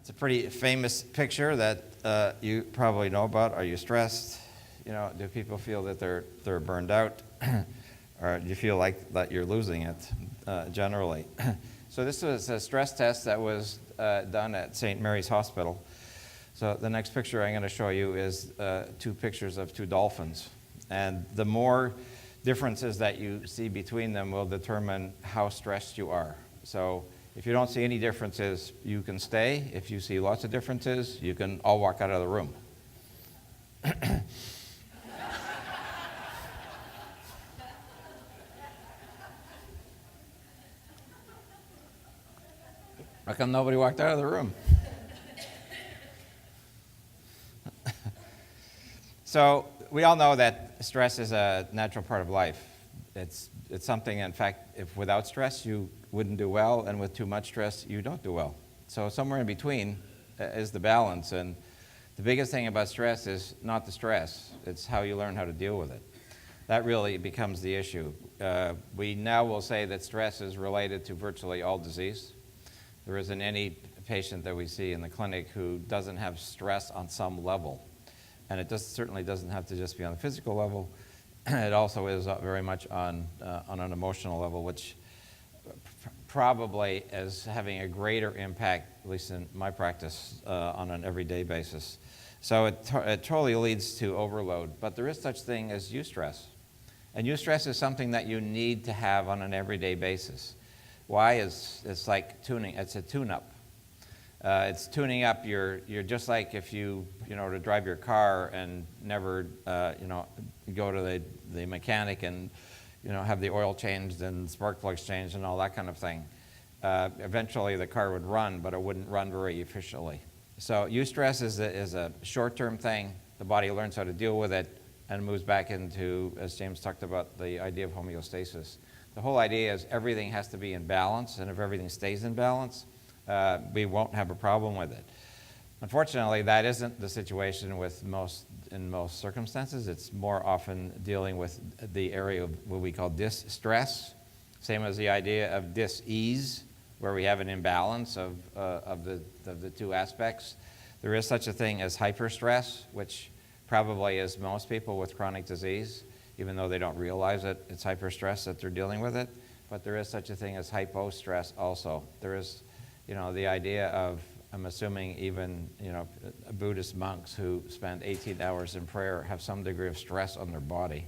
It's a pretty famous picture that you probably know about. Are you stressed? Do people feel that they're burned out? Or do you feel like that you're losing it generally? So this was a stress test that was done at St. Mary's Hospital. So the next picture I'm going to show you is two pictures of two dolphins. And the more differences that you see between them will determine how stressed you are. So if you don't see any differences, you can stay. If you see lots of differences, you can all walk out of the room. How come nobody walked out of the room? So we all know that stress is a natural part of life. It's something, in fact, if without stress you wouldn't do well, and with too much stress you don't do well. So somewhere in between is the balance, and the biggest thing about stress is not the stress, it's how you learn how to deal with it. That really becomes the issue. We now will say that stress is related to virtually all disease. There isn't any patient that we see in the clinic who doesn't have stress on some level. And it certainly doesn't have to just be on the physical level. It also is very much on an emotional level, which probably is having a greater impact, at least in my practice, on an everyday basis. So it totally leads to overload. But there is such thing as eustress. And eustress is something that you need to have on an everyday basis. Why? It's like tuning. It's a tune-up. It's tuning up you're just like if you to drive your car and never go to the mechanic and have the oil changed and spark plugs changed and all that kind of thing. Eventually the car would run, but it wouldn't run very efficiently. So eustress is a short-term thing. The body learns how to deal with it and moves back into, as James talked about, the idea of homeostasis. The whole idea is everything has to be in balance, and if everything stays in balance, we won't have a problem with it. Unfortunately, that isn't the situation in most circumstances. It's more often dealing with the area of what we call distress, same as the idea of dis-ease, where we have an imbalance of the two aspects. There is such a thing as hyperstress, which probably is most people with chronic disease, even though they don't realize it, it's hyperstress that they're dealing with it. But there is such a thing as hypostress also. There is the idea of, I'm assuming even, Buddhist monks who spend 18 hours in prayer have some degree of stress on their body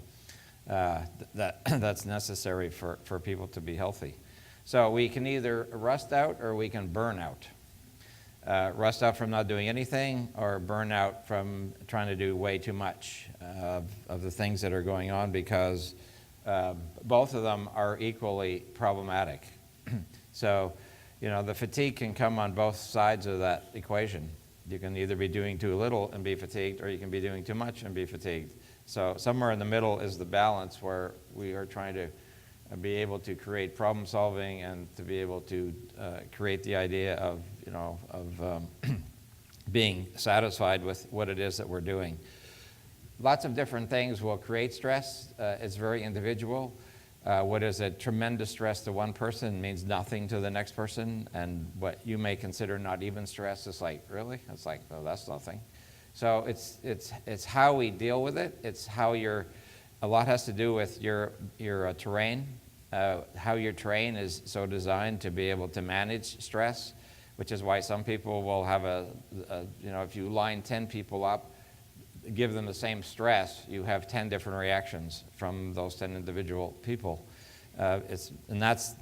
that's necessary for people to be healthy. So we can either rust out or we can burn out. Rust out from not doing anything, or burn out from trying to do way too much of the things that are going on, because both of them are equally problematic. So, the fatigue can come on both sides of that equation. You can either be doing too little and be fatigued, or you can be doing too much and be fatigued. So somewhere in the middle is the balance where we are trying to be able to create problem solving and to be able to create the idea of, being satisfied with what it is that we're doing. Lots of different things will create stress. It's very individual. What is a tremendous stress to one person means nothing to the next person, and what you may consider not even stress is like, really? It's like, oh, that's nothing. So it's how we deal with it. It's how a lot has to do with your terrain, how your terrain is so designed to be able to manage stress, which is why some people will have if you line 10 people up, give them the same stress, you have 10 different reactions from those 10 individual people. And that's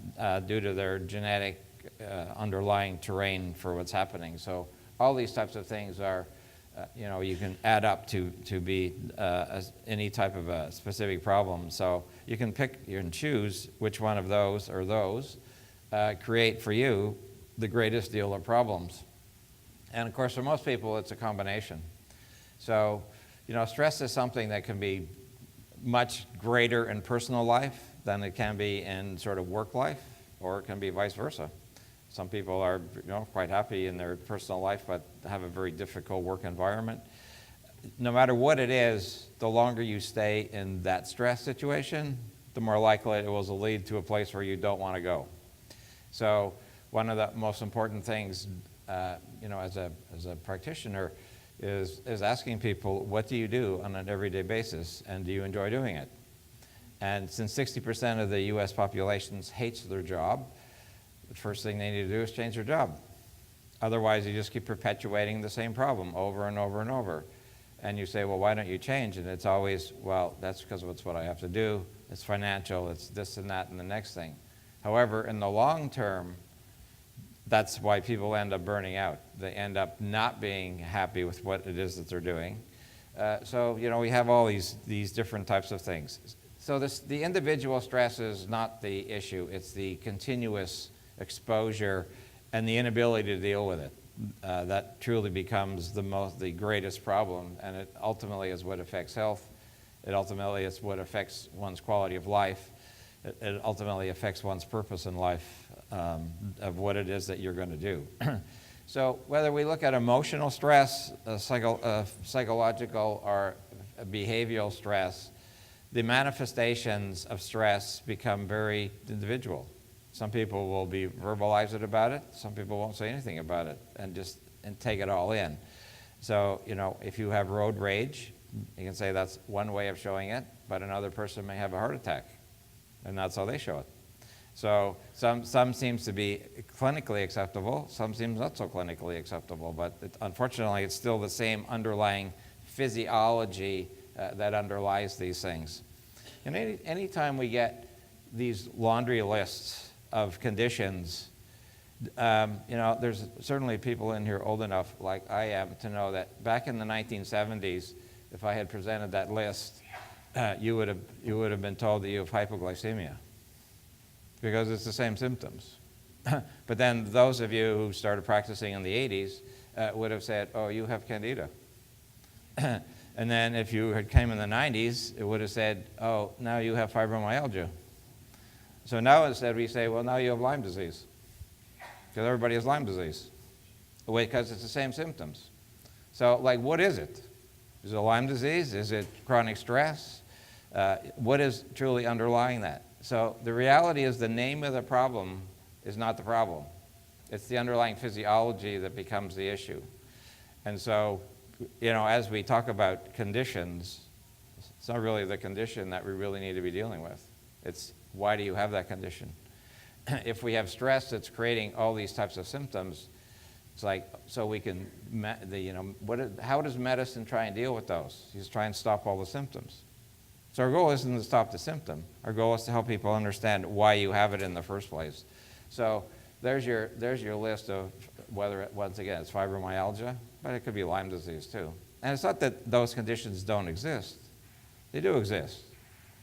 due to their genetic underlying terrain for what's happening. So all these types of things are, you can add up to be any type of a specific problem. So you can pick and choose which one of those or those create for you the greatest deal of problems. And of course, for most people, it's a combination. So, stress is something that can be much greater in personal life than it can be in sort of work life, or it can be vice versa. Some people are, quite happy in their personal life, but have a very difficult work environment. No matter what it is, the longer you stay in that stress situation, the more likely it will lead to a place where you don't want to go. So one of the most important things as a practitioner, is asking people, what do you do on an everyday basis, and do you enjoy doing it? And since 60% of the U.S. population hates their job, the first thing they need to do is change their job. Otherwise, you just keep perpetuating the same problem over and over and over. And you say, well, why don't you change? And it's always, well, that's because it's what I have to do. It's financial, it's this and that and the next thing. However, in the long term, that's why people end up burning out. They end up not being happy with what it is that they're doing. So, we have all these different types of things. So the individual stress is not the issue. It's the continuous exposure and the inability to deal with it. That truly becomes the greatest problem, and it ultimately is what affects health. It ultimately is what affects one's quality of life. It ultimately affects one's purpose in life, of what it is that you're going to do. So whether we look at emotional stress, psychological, or behavioral stress, the manifestations of stress become very individual. Some people will be verbalized about it. Some people won't say anything about it and take it all in. So, if you have road rage, you can say that's one way of showing it, but another person may have a heart attack, and that's how they show it. So some seems to be clinically acceptable, some seems not so clinically acceptable, but unfortunately it's still the same underlying physiology that underlies these things. And anytime we get these laundry lists of conditions, there's certainly people in here old enough, like I am, to know that back in the 1970s, if I had presented that list, you would have been told that you have hypoglycemia, because it's the same symptoms. But then those of you who started practicing in the 80s would have said, oh, you have candida. And then if you had came in the 90s, it would have said, oh, now you have fibromyalgia. So now instead we say, well, now you have Lyme disease, because everybody has Lyme disease, because it's the same symptoms. So, what is it? Is it Lyme disease? Is it chronic stress? What is truly underlying that? So the reality is the name of the problem is not the problem. It's the underlying physiology that becomes the issue. And so, as we talk about conditions, it's not really the condition that we really need to be dealing with. It's why do you have that condition? If we have stress that's creating all these types of symptoms, it's so we can, how does medicine try and deal with those? You just try and stop all the symptoms. So our goal isn't to stop the symptom. Our goal is to help people understand why you have it in the first place. So there's your list of whether, once again, it's fibromyalgia, but it could be Lyme disease too. And it's not that those conditions don't exist. They do exist.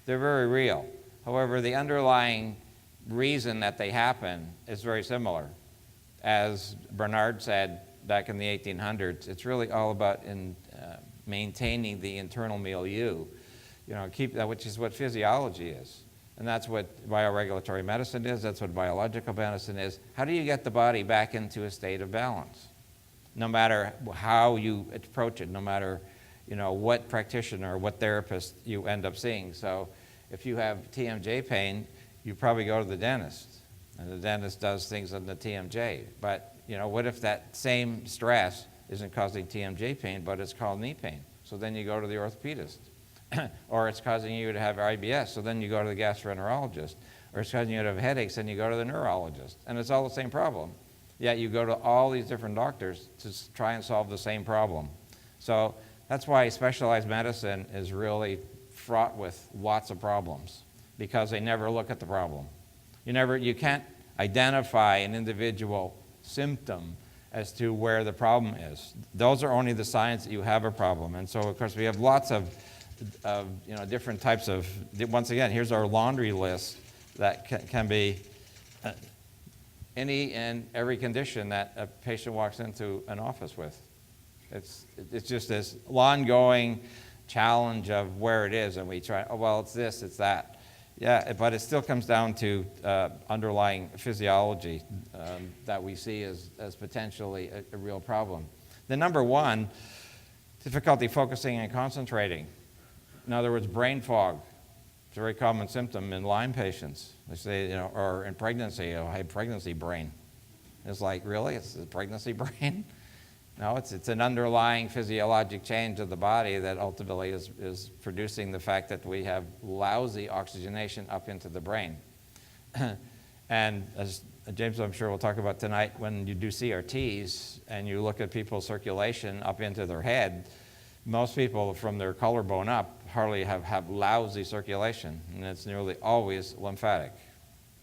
They're very real. However, the underlying reason that they happen is very similar. As Bernard said back in the 1800s, it's really all about maintaining the internal milieu. Keep that, which is what physiology is. And that's what bioregulatory medicine is. That's what biological medicine is. How do you get the body back into a state of balance? No matter how you approach it, no matter, what practitioner, what therapist you end up seeing. So if you have TMJ pain, you probably go to the dentist. And the dentist does things on the TMJ. But, what if that same stress isn't causing TMJ pain, but it's called knee pain? So then you go to the orthopedist. Or it's causing you to have IBS, so then you go to the gastroenterologist. Or it's causing you to have headaches, and you go to the neurologist. And it's all the same problem. Yet you go to all these different doctors to try and solve the same problem. So that's why specialized medicine is really fraught with lots of problems, because they never look at the problem. You can't identify an individual symptom as to where the problem is. Those are only the signs that you have a problem. And so, of course, we have lots of different types of, once again, here's our laundry list that can be any and every condition that a patient walks into an office with. It's just this ongoing challenge of where it is, and we try, oh, well, it's this, it's that. Yeah, but it still comes down to underlying physiology that we see as potentially a real problem. The number one, difficulty focusing and concentrating. In other words, brain fog. It's a very common symptom in Lyme patients. They say, or in pregnancy, I have pregnancy brain. It's like, really? It's the pregnancy brain? No, it's an underlying physiologic change of the body that ultimately is producing the fact that we have lousy oxygenation up into the brain. And as James, I'm sure, will talk about tonight, when you do CRTs and you look at people's circulation up into their head, most people from their collarbone up hardly have lousy circulation, and it's nearly always lymphatic.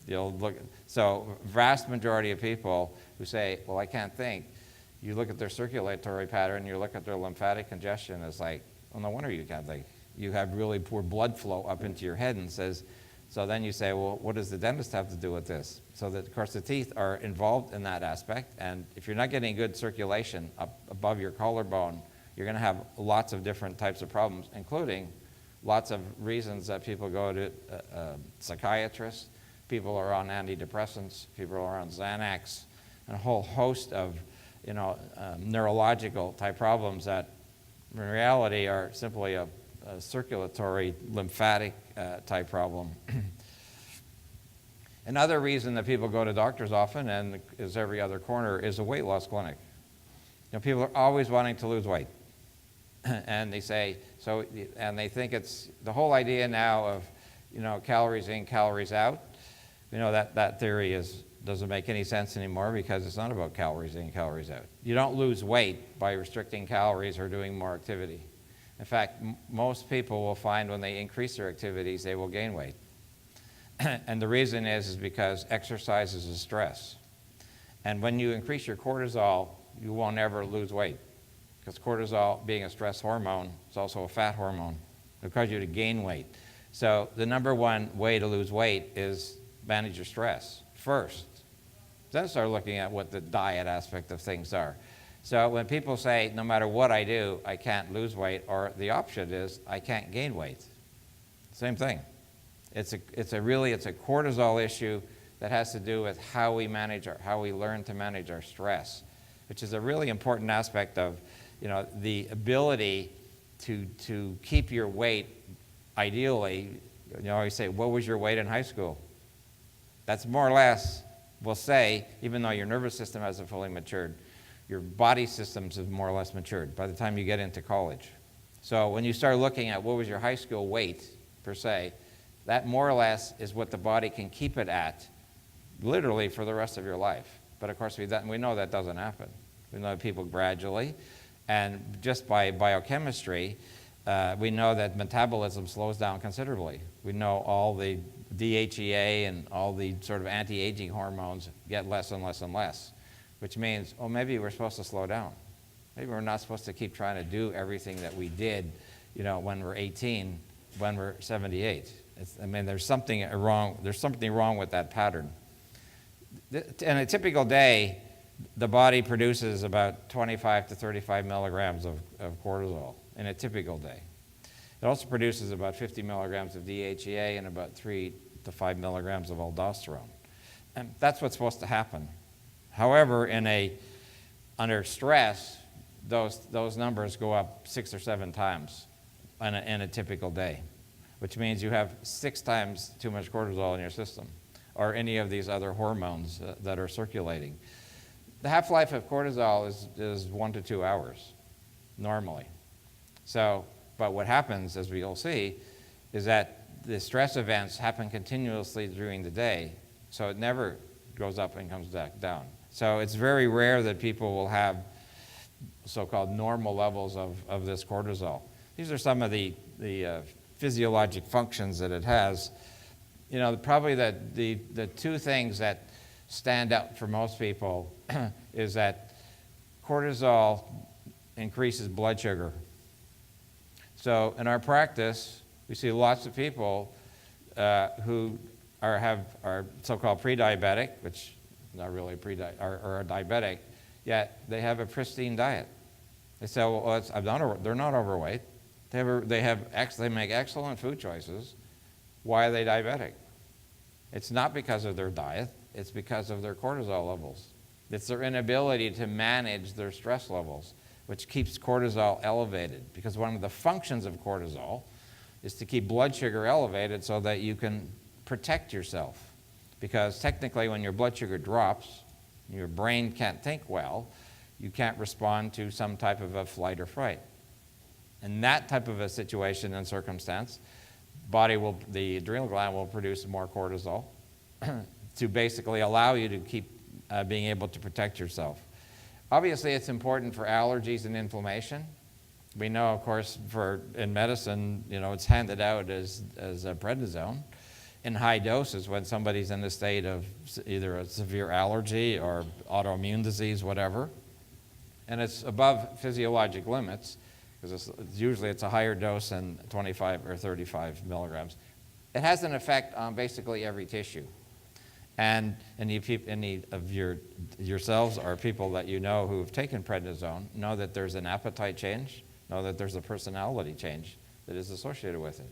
You'll look, so vast majority of people who say, well, I can't think, you look at their circulatory pattern, you look at their lymphatic congestion, it's like, well, no wonder you can't think. You have really poor blood flow up into your head, and says, so then you say, well, what does the dentist have to do with this? So that, of course, the teeth are involved in that aspect, and if you're not getting good circulation up above your collarbone, you're going to have lots of different types of problems, including lots of reasons that people go to psychiatrists, people are on antidepressants, people are on Xanax, and a whole host of neurological type problems that in reality are simply a circulatory lymphatic type problem. Another reason that people go to doctors often, and is every other corner, is a weight loss clinic. People are always wanting to lose weight. And they say, and they think it's the whole idea now of, calories in, calories out. That theory doesn't make any sense anymore, because it's not about calories in, calories out. You don't lose weight by restricting calories or doing more activity. In fact, most people will find when they increase their activities, they will gain weight. And the reason is because exercise is a stress. And when you increase your cortisol, you won't ever lose weight. Because cortisol, being a stress hormone, is also a fat hormone. It'll cause you to gain weight. So the number one way to lose weight is manage your stress first. Then start looking at what the diet aspect of things are. So when people say, no matter what I do, I can't lose weight, or the option is, I can't gain weight. Same thing. It's a cortisol issue that has to do with how we learn to manage our stress, which is a really important aspect of, the ability to keep your weight. Ideally, you say, what was your weight in high school? That's more or less, we'll say, even though your nervous system hasn't fully matured, your body systems have more or less matured by the time you get into college. So when you start looking at what was your high school weight, per se, that more or less is what the body can keep it at, literally for the rest of your life. But of course, we know that doesn't happen. We know that people gradually, and just by biochemistry, we know that metabolism slows down considerably. We know all the DHEA and all the sort of anti-aging hormones get less and less and less, which means, maybe we're supposed to slow down. Maybe we're not supposed to keep trying to do everything that we did, when we're 18, when we're 78. There's something wrong. There's something wrong with that pattern. In a typical day, the body produces about 25 to 35 milligrams of cortisol in a typical day. It also produces about 50 milligrams of DHEA and about 3 to 5 milligrams of aldosterone. And that's what's supposed to happen. However, under stress, those numbers go up 6 or 7 times in a typical day, which means you have 6 times too much cortisol in your system, or any of these other hormones that are circulating. The half-life of cortisol is 1 to 2 hours, normally. But what happens, as we'll see, is that the stress events happen continuously during the day, so it never goes up and comes back down. So it's very rare that people will have so-called normal levels of this cortisol. These are some of the physiologic functions that it has. Probably the 2 things that stand out for most people is that cortisol increases blood sugar. So in our practice, we see lots of people who are so-called pre-diabetic, which not really are diabetic, yet they have a pristine diet. They say, well, they're not overweight. They make excellent food choices. Why are they diabetic? It's not because of their diet. It's because of their cortisol levels. It's their inability to manage their stress levels, which keeps cortisol elevated. Because one of the functions of cortisol is to keep blood sugar elevated so that you can protect yourself. Because technically when your blood sugar drops, your brain can't think well, you can't respond to some type of a flight or fright. In that type of a situation and circumstance, the adrenal gland will produce more cortisol to basically allow you to keep being able to protect yourself. Obviously, it's important for allergies and inflammation. We know, of course, in medicine, it's handed out as a prednisone in high doses when somebody's in a state of either a severe allergy or autoimmune disease, whatever. And it's above physiologic limits, because usually it's a higher dose than 25 or 35 milligrams. It has an effect on basically every tissue. And any of yourselves or people that you know who have taken prednisone know that there's an appetite change, know that there's a personality change that is associated with it.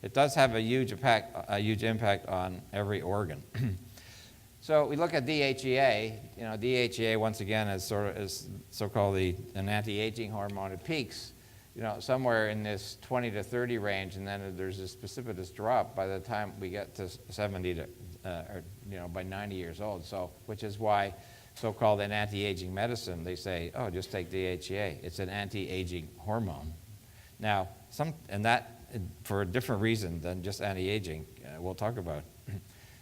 It does have a huge impact on every organ. So we look at DHEA. DHEA once again is so-called an anti-aging hormone. It peaks, somewhere in this 20 to 30 range, and then there's this precipitous drop by the time we get to 70 by 90 years old. So, which is why so-called an anti-aging medicine, they say, oh, just take DHEA. It's an anti-aging hormone. Now, that for a different reason than just anti-aging, we'll talk about.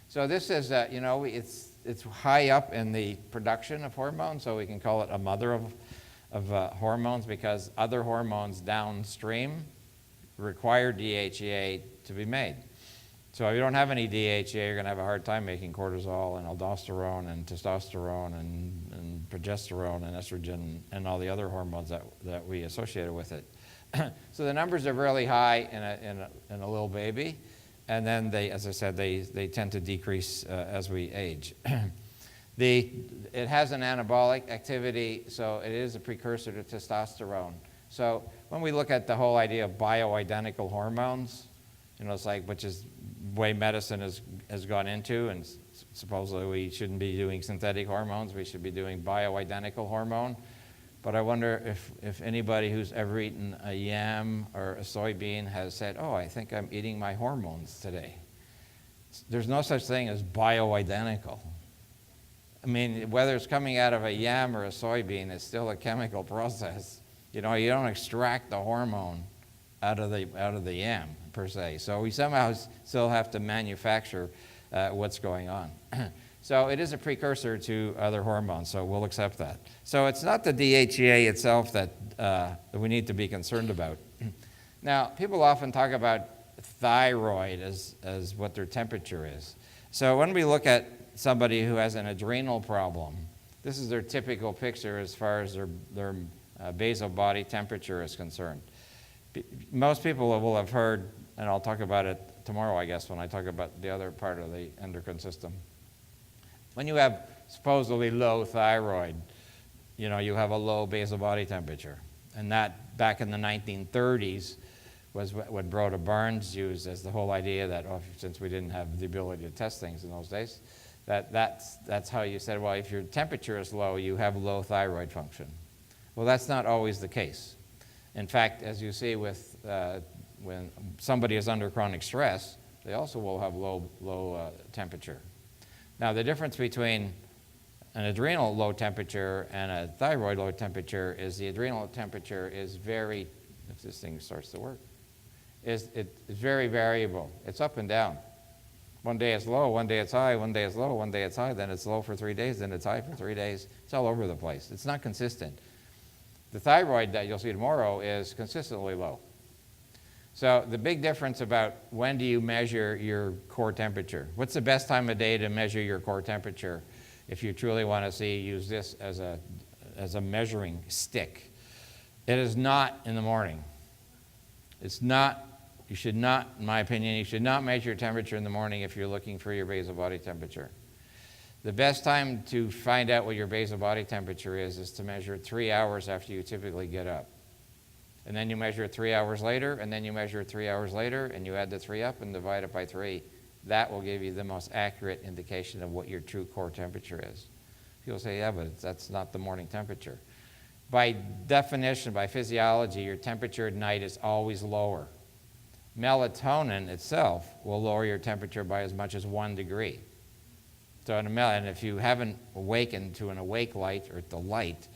So this is, it's high up in the production of hormones, so we can call it a mother of hormones, because other hormones downstream require DHEA to be made. So if you don't have any DHEA, you're going to have a hard time making cortisol and aldosterone and testosterone and progesterone and estrogen and all the other hormones that we associate with it. So the numbers are really high in a little baby, and then as I said, they tend to decrease as we age. It has an anabolic activity, so it is a precursor to testosterone. So when we look at the whole idea of bioidentical hormones, it's like, which is the way medicine has gone into, and supposedly we shouldn't be doing synthetic hormones, we should be doing bioidentical hormone. But I wonder if anybody who's ever eaten a yam or a soybean has said, oh, I think I'm eating my hormones today. There's no such thing as bioidentical. I mean, whether it's coming out of a yam or a soybean, it's still a chemical process. You don't extract the hormone out of the yam, per se. So we somehow still have to manufacture what's going on. So it is a precursor to other hormones, so we'll accept that. So it's not the DHEA itself that we need to be concerned about. Now, people often talk about thyroid as what their temperature is. So when we look at somebody who has an adrenal problem, this is their typical picture as far as their basal body temperature is concerned. Most people will have heard, and I'll talk about it tomorrow, I guess, when I talk about the other part of the endocrine system. When you have supposedly low thyroid, you have a low basal body temperature. And that, back in the 1930s, was what Broda Barnes used as the whole idea that, since we didn't have the ability to test things in those days, that's how you said, well, if your temperature is low, you have low thyroid function. Well, that's not always the case. In fact, as you see with when somebody is under chronic stress, they also will have low temperature. Now, the difference between an adrenal low temperature and a thyroid low temperature is the adrenal temperature is very, if this thing starts to work, it's very variable. It's up and down. One day it's low, one day it's high, one day it's low, one day it's high, then it's low for 3 days, then it's high for 3 days. It's all over the place. It's not consistent. The thyroid that you'll see tomorrow is consistently low. So the big difference about when do you measure your core temperature? What's the best time of day to measure your core temperature? If you truly want to use this as a measuring stick. It is not in the morning. It's not, you should not, in my opinion, you should not measure your temperature in the morning if you're looking for your basal body temperature. The best time to find out what your basal body temperature is to measure 3 hours after you typically get up. And then you measure it 3 hours later, and then you measure it 3 hours later, and you add the 3 up and divide it by 3. That will give you the most accurate indication of what your true core temperature is. People say, yeah, but that's not the morning temperature. By definition, by physiology, your temperature at night is always lower. Melatonin itself will lower your temperature by as much as 1 degree. So and if you haven't awakened to an awake light or the light,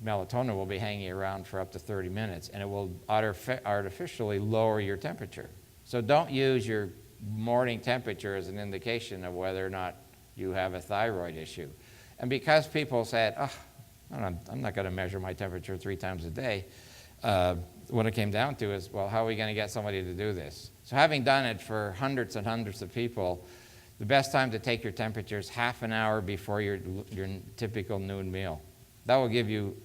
melatonin will be hanging around for up to 30 minutes, and it will artificially lower your temperature. So don't use your morning temperature as an indication of whether or not you have a thyroid issue. And because people said, oh, I'm not going to measure my temperature 3 times a day, what it came down to is, well, how are we going to get somebody to do this? So having done it for hundreds and hundreds of people, the best time to take your temperature is half an hour before your typical noon meal. That will give you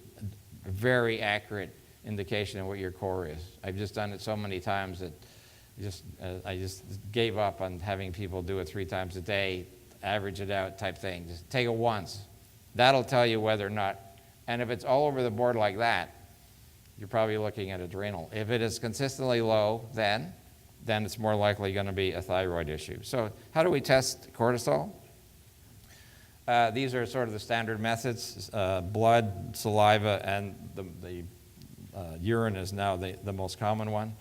a very accurate indication of what your core is. I've just done it so many times that I just gave up on having people do it 3 times a day, average it out type thing. Just take it once. That'll tell you whether or not, and if it's all over the board like that, you're probably looking at adrenal. If it is consistently low, then it's more likely going to be a thyroid issue. So how do we test cortisol? These are sort of the standard methods. Blood, saliva, and the urine is now the most common one.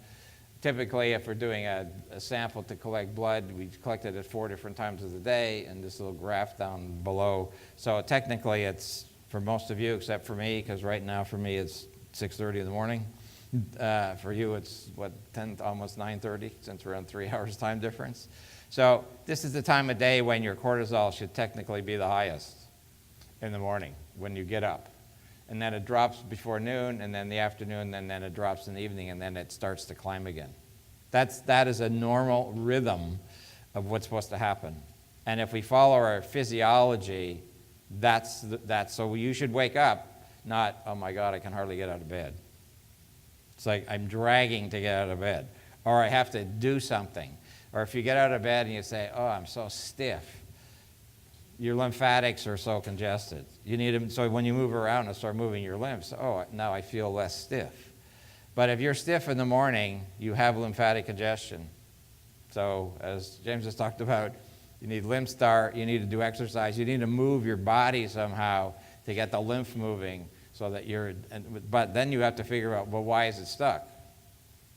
Typically, if we're doing a sample to collect blood, we collect it at 4 different times of the day, and this little graph down below. So technically, it's for most of you, except for me, because right now for me it's 6:30 in the morning. For you, it's, 10, almost 9:30, since we're on 3 hours time difference. So this is the time of day when your cortisol should technically be the highest, in the morning, when you get up. And then it drops before noon, and then the afternoon, and then it drops in the evening, and then it starts to climb again. That is a normal rhythm of what's supposed to happen. And if we follow our physiology, so you should wake up, not, oh my God, I can hardly get out of bed. It's like I'm dragging to get out of bed, or I have to do something. Or if you get out of bed and you say, oh, I'm so stiff, your lymphatics are so congested. You need them, so when you move around and start moving your limbs, oh, now I feel less stiff. But if you're stiff in the morning, you have lymphatic congestion. So as James has talked about, you need lymph start, you need to do exercise, you need to move your body somehow to get the lymph moving so that but then you have to figure out, well, why is it stuck?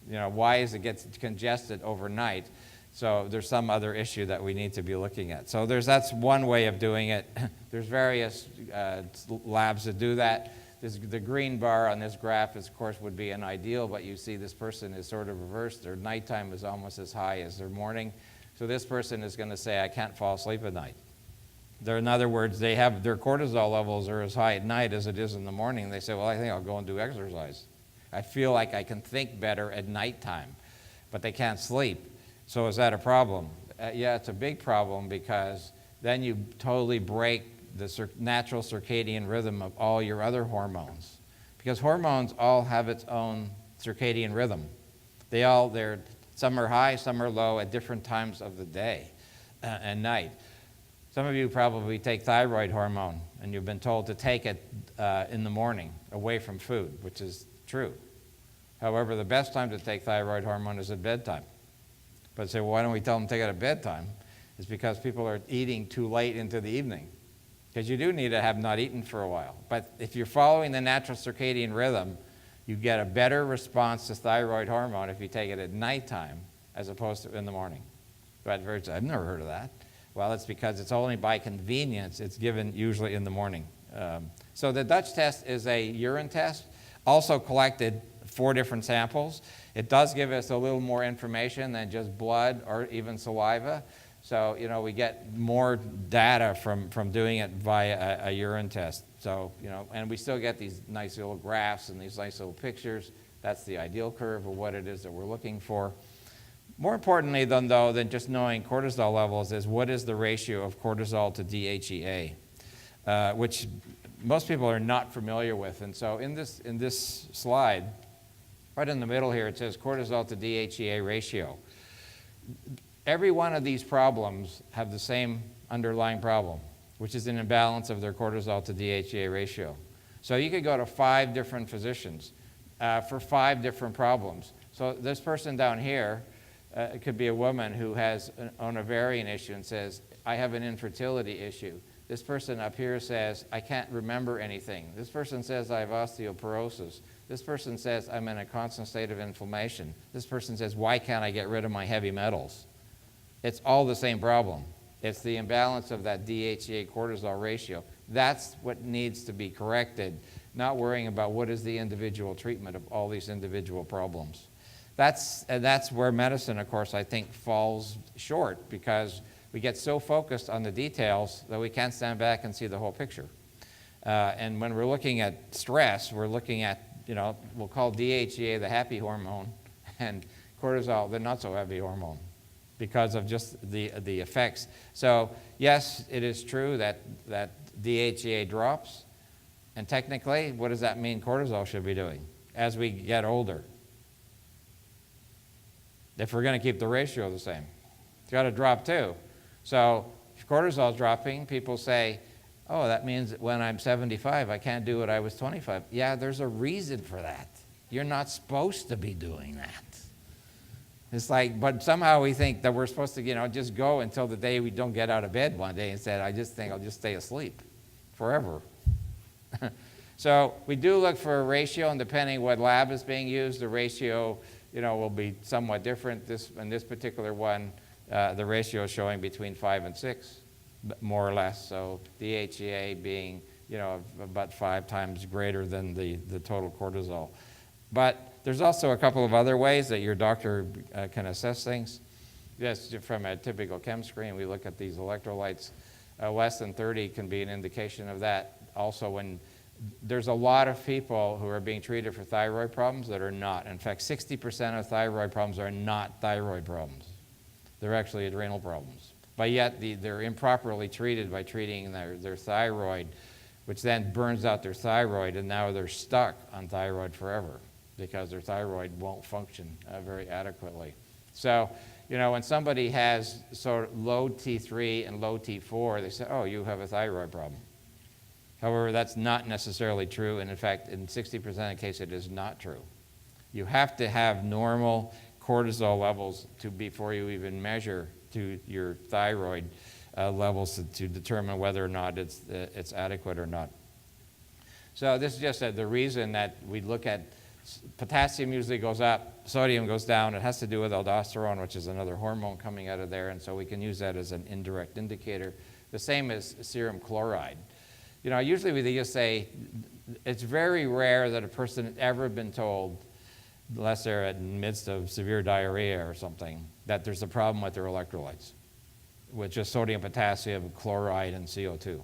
Why is it gets congested overnight? So there's some other issue that we need to be looking at. So that's one way of doing it. There's various labs that do that. The green bar on this graph, of course, would be an ideal, but you see this person is sort of reversed. Their nighttime is almost as high as their morning. So this person is going to say, I can't fall asleep at night. In other words, their cortisol levels are as high at night as it is in the morning. They say, well, I think I'll go and do exercise. I feel like I can think better at nighttime, but they can't sleep. So is that a problem? Yeah, it's a big problem, because then you totally break the natural circadian rhythm of all your other hormones. Because hormones all have its own circadian rhythm. Some are high, some are low at different times of the day and night. Some of you probably take thyroid hormone, and you've been told to take it in the morning, away from food, which is true. However, the best time to take thyroid hormone is at bedtime. But say, well, why don't we tell them to take it at bedtime? It's because people are eating too late into the evening. Because you do need to have not eaten for a while. But if you're following the natural circadian rhythm, you get a better response to thyroid hormone if you take it at nighttime as opposed to in the morning. But I've never heard of that. Well, it's because it's only by convenience it's given usually in the morning. So the Dutch test is a urine test, also collected 4 different samples. It does give us a little more information than just blood or even saliva. So, we get more data from doing it via a urine test. So, and we still get these nice little graphs and these nice little pictures. That's the ideal curve of what it is that we're looking for. More importantly, than just knowing cortisol levels is what is the ratio of cortisol to DHEA, which most people are not familiar with. And so in this slide, right in the middle here, it says cortisol to DHEA ratio. Every one of these problems have the same underlying problem, which is an imbalance of their cortisol to DHEA ratio. So you could go to 5 different physicians for 5 different problems. So this person down here, it could be a woman who has an ovarian issue and says, I have an infertility issue. This person up here says, I can't remember anything. This person says, I have osteoporosis. This person says, I'm in a constant state of inflammation. This person says, why can't I get rid of my heavy metals? It's all the same problem. It's the imbalance of that DHEA cortisol ratio. That's what needs to be corrected, not worrying about what is the individual treatment of all these individual problems. That's where medicine, of course, I think falls short, because we get so focused on the details that we can't stand back and see the whole picture. And when we're looking at stress, we're looking at, we'll call DHEA the happy hormone and cortisol the not so happy hormone, because of just the effects. So yes, it is true that DHEA drops, and technically, what does that mean cortisol should be doing as we get older? If we're going to keep the ratio the same, it's got to drop too. So if cortisol is dropping, people say, oh, that means that when I'm 75, I can't do what I was 25. Yeah, there's a reason for that. You're not supposed to be doing that. It's like, but somehow we think that we're supposed to, just go until the day we don't get out of bed one day and say, I just think I'll just stay asleep forever. So we do look for a ratio, and depending what lab is being used, the ratio, will be somewhat different. In this particular one, the ratio is showing between 5 and 6, more or less. So DHEA being, about 5 times greater than the total cortisol. But there's also a couple of other ways that your doctor can assess things. Just from a typical chem screen, we look at these electrolytes. Less than 30 can be an indication of that. Also, when there's a lot of people who are being treated for thyroid problems that are not. In fact, 60% of thyroid problems are not thyroid problems. They're actually adrenal problems. But yet, they're improperly treated by treating their thyroid, which then burns out their thyroid, and now they're stuck on thyroid forever because their thyroid won't function very adequately. So, when somebody has sort of low T3 and low T4, they say, oh, you have a thyroid problem. However, that's not necessarily true, and in fact, in 60% of the case, it is not true. You have to have normal cortisol levels before you even measure to your thyroid levels to determine whether or not it's adequate or not. So this is just the reason that we look at potassium usually goes up, sodium goes down. It has to do with aldosterone, which is another hormone coming out of there, and so we can use that as an indirect indicator. The same as serum chloride. Usually they just say it's very rare that a person has ever been told, unless they're in the midst of severe diarrhea or something, that there's a problem with their electrolytes, with just sodium, potassium, chloride, and CO2.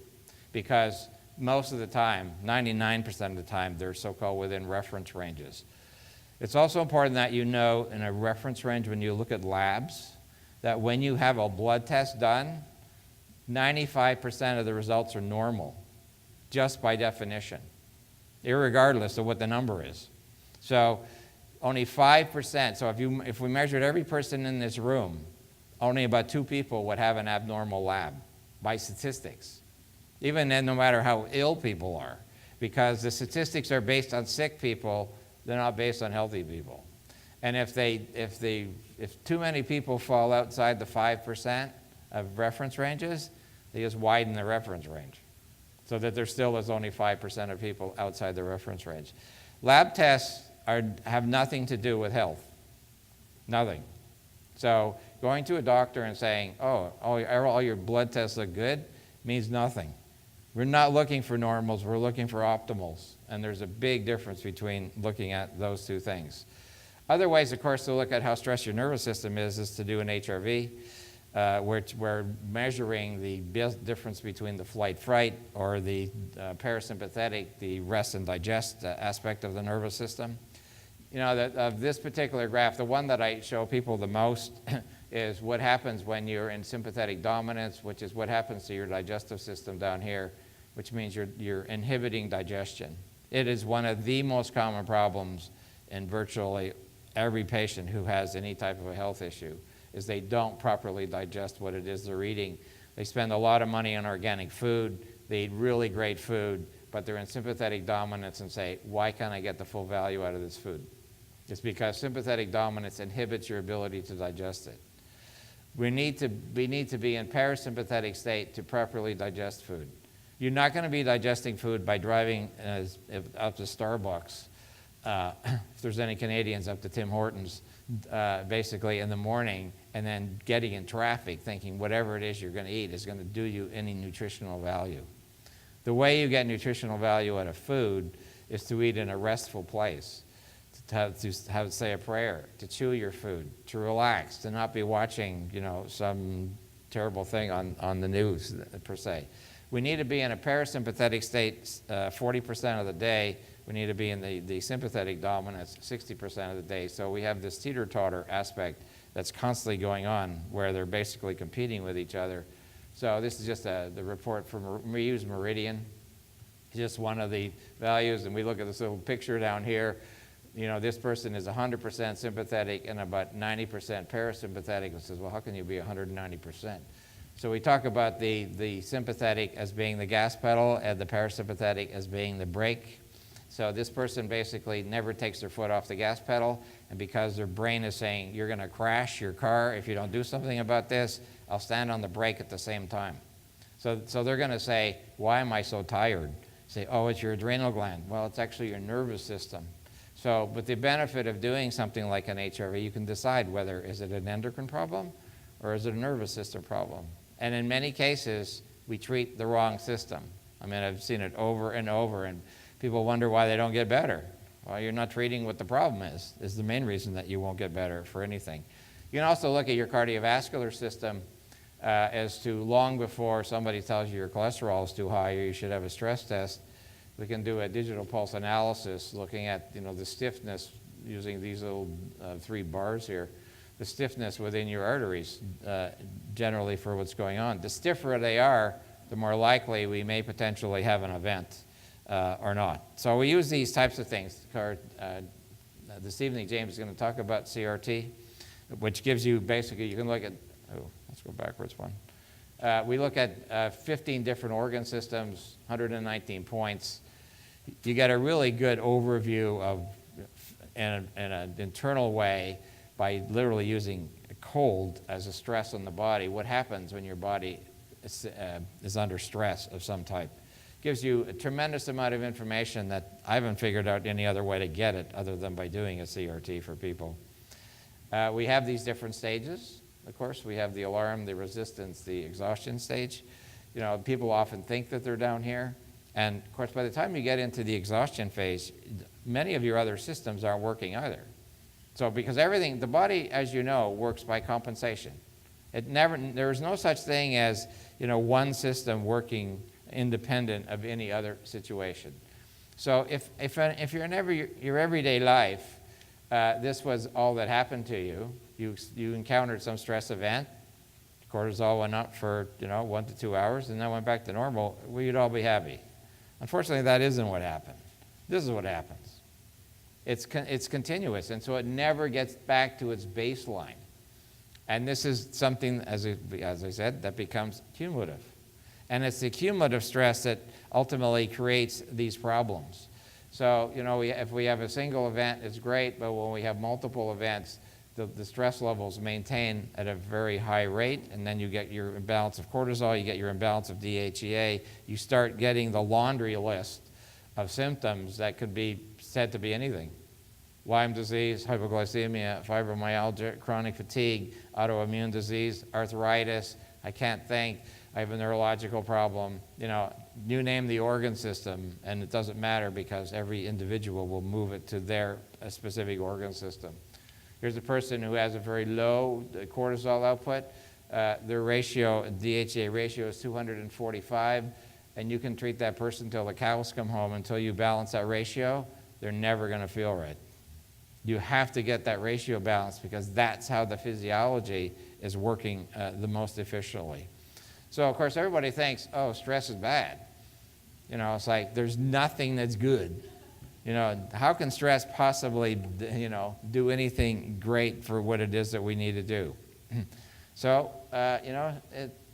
Because most of the time, 99% of the time, they're so-called within reference ranges. It's also important that in a reference range, when you look at labs, that when you have a blood test done, 95% of the results are normal, just by definition, irregardless of what the number is. So only 5%, so if we measured every person in this room, only about 2 people would have an abnormal lab, by statistics. Even then, no matter how ill people are, because the statistics are based on sick people, they're not based on healthy people. And if too many people fall outside the 5% of reference ranges, they just widen the reference range, so that there still is only 5% of people outside the reference range. Lab tests have nothing to do with health, nothing. So going to a doctor and saying, oh, all your blood tests look good, means nothing. We're not looking for normals, we're looking for optimals. And there's a big difference between looking at those two things. Other ways, of course, to look at how stressed your nervous system is to do an HRV, where we're measuring the difference between the flight-fright or the parasympathetic, the rest and digest aspect of the nervous system. Of this particular graph, the one that I show people the most is what happens when you're in sympathetic dominance, which is what happens to your digestive system down here, which means you're inhibiting digestion. It is one of the most common problems in virtually every patient who has any type of a health issue, is they don't properly digest what it is they're eating. They spend a lot of money on organic food, they eat really great food, but they're in sympathetic dominance and say, why can't I get the full value out of this food? It's because sympathetic dominance inhibits your ability to digest it. We need to be in parasympathetic state to properly digest food. You're not going to be digesting food by driving up to Starbucks, if there's any Canadians, up to Tim Hortons, basically in the morning, and then getting in traffic thinking whatever it is you're going to eat is going to do you any nutritional value. The way you get nutritional value out of food is to eat in a restful place, to have say a prayer, to chew your food, to relax, to not be watching, some terrible thing on the news per se. We need to be in a parasympathetic state 40% of the day. We need to be in the sympathetic dominance 60% of the day. So we have this teeter-totter aspect that's constantly going on where they're basically competing with each other. So this is just the report from we use Meridian. It's just one of the values, and we look at this little picture down here. This person is 100% sympathetic and about 90% parasympathetic. And says, well, how can you be 190%? So we talk about the sympathetic as being the gas pedal and the parasympathetic as being the brake. So this person basically never takes their foot off the gas pedal, and because their brain is saying, you're going to crash your car if you don't do something about this, I'll stand on the brake at the same time. So they're going to say, why am I so tired? Say, oh, it's your adrenal gland. Well, it's actually your nervous system. So, but the benefit of doing something like an HRV, you can decide whether is it an endocrine problem or is it a nervous system problem. And in many cases, we treat the wrong system. I mean, I've seen it over and over, and people wonder why they don't get better. Well, you're not treating what the problem is the main reason that you won't get better for anything. You can also look at your cardiovascular system as to long before somebody tells you your cholesterol is too high or you should have a stress test. We can do a digital pulse analysis looking at the stiffness using these little 3 bars here, the stiffness within your arteries generally for what's going on. The stiffer they are, the more likely we may potentially have an event or not. So we use these types of things. This evening, James is going to talk about CRT, which gives you basically, you can look at, let's go backwards one. We look at 15 different organ systems, 119 points. You get a really good overview of, in an internal way, by literally using cold as a stress on the body, what happens when your body is under stress of some type. Gives you a tremendous amount of information that I haven't figured out any other way to get it other than by doing a CRT for people. We have these different stages. Of course, we have the alarm, the resistance, the exhaustion stage. People often think that they're down here. And of course, by the time you get into the exhaustion phase, many of your other systems aren't working either. So because everything, the body, as you know, works by compensation. There is no such thing as, one system working independent of any other situation. So if you're in your everyday life, this was all that happened to you. You encountered some stress event, cortisol went up for 1 to 2 hours, and then went back to normal, we'd all be happy. Unfortunately, that isn't what happened. This is what happens. It's continuous, and so it never gets back to its baseline. And this is something, as I said, that becomes cumulative. And it's the cumulative stress that ultimately creates these problems. So, if we have a single event, it's great, but when we have multiple events, the stress levels maintain at a very high rate, and then you get your imbalance of cortisol, you get your imbalance of DHEA, you start getting the laundry list of symptoms that could be said to be anything. Lyme disease, hypoglycemia, fibromyalgia, chronic fatigue, autoimmune disease, arthritis, I can't think, I have a neurological problem, you name the organ system, and it doesn't matter because every individual will move it to their specific organ system. Here's a person who has a very low cortisol output. Their ratio, DHEA ratio, is 245, and you can treat that person until the cows come home. Until you balance that ratio, they're never going to feel right. You have to get that ratio balanced because that's how the physiology is working the most efficiently. So, of course, everybody thinks, oh, stress is bad. It's like there's nothing that's good. How can stress possibly, do anything great for what it is that we need to do? So,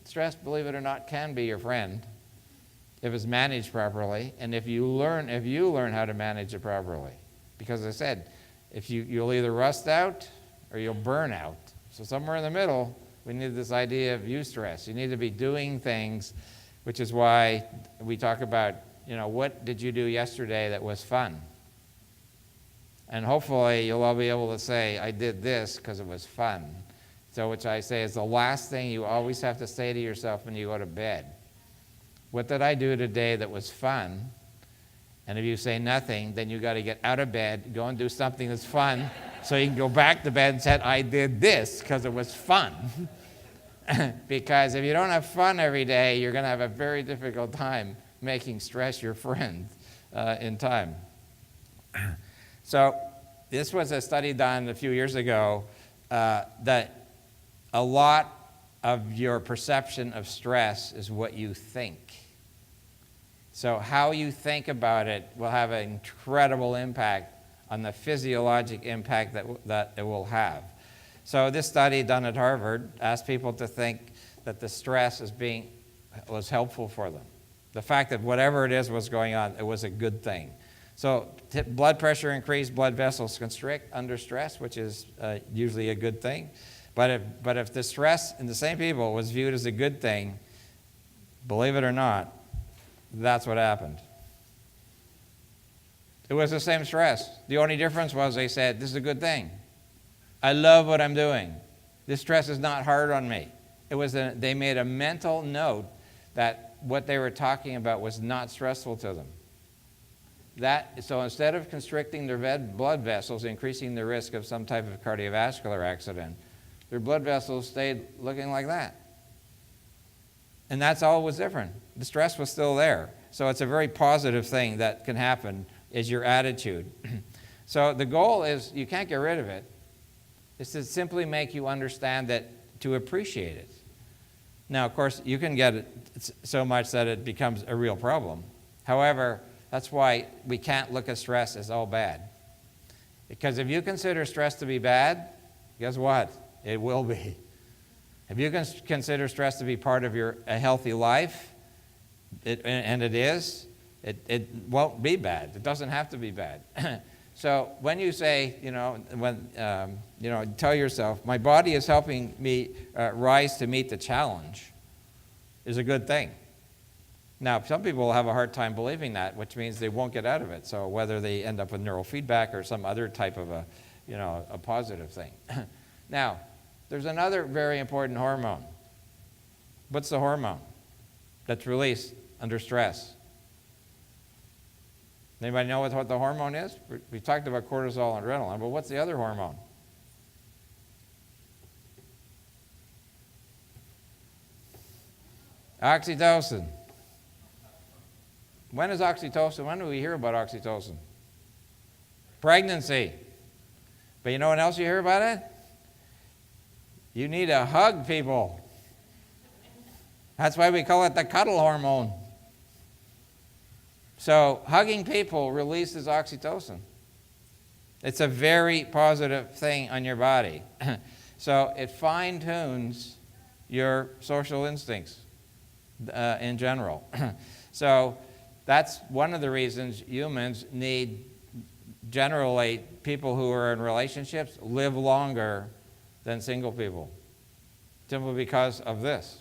stress, believe it or not, can be your friend if it's managed properly, and if you learn how to manage it properly. Because as I said, you'll either rust out or you'll burn out. So somewhere in the middle, we need this idea of eustress. You need to be doing things, which is why we talk about, what did you do yesterday that was fun? And hopefully you'll all be able to say, I did this because it was fun. So which I say is the last thing you always have to say to yourself when you go to bed. What did I do today that was fun? And if you say nothing, then you got to get out of bed, go and do something that's fun, so you can go back to bed and say, I did this because it was fun. Because if you don't have fun every day, you're going to have a very difficult time making stress your friend in time. So this was a study done a few years ago that a lot of your perception of stress is what you think. So how you think about it will have an incredible impact on the physiologic impact that it will have. So this study done at Harvard asked people to think that the stress was helpful for them. The fact that whatever it is was going on, it was a good thing. So blood pressure increased, blood vessels constrict under stress, which is usually a good thing. But if the stress in the same people was viewed as a good thing, believe it or not, that's what happened. It was the same stress. The only difference was they said, this is a good thing. I love what I'm doing. This stress is not hard on me. They made a mental note that what they were talking about was not stressful to them. So instead of constricting their blood vessels, increasing the risk of some type of cardiovascular accident, their blood vessels stayed looking like that. And that's all was different. The stress was still there. So it's a very positive thing that can happen is your attitude. So the goal is you can't get rid of it. It's to simply make you understand that, to appreciate it. Now, of course, you can get it so much that it becomes a real problem. However, that's why we can't look at stress as all bad. Because if you consider stress to be bad, guess what? It will be. If you consider stress to be part of a healthy life, and it is, it won't be bad. It doesn't have to be bad. So when you say, tell yourself, my body is helping me rise to meet the challenge, is a good thing. Now, some people will have a hard time believing that, which means they won't get out of it. So whether they end up with neurofeedback or some other type of a positive thing. Now, there's another very important hormone. What's the hormone that's released under stress? Anybody know what the hormone is? We talked about cortisol and adrenaline, but what's the other hormone? Oxytocin. When is oxytocin? When do we hear about oxytocin? Pregnancy. But you know what else you hear about it? You need to hug people. That's why we call it the cuddle hormone. So hugging people releases oxytocin. It's a very positive thing on your body. So it fine-tunes your social instincts in general. So that's one of the reasons humans need, generally, people who are in relationships live longer than single people, simply because of this.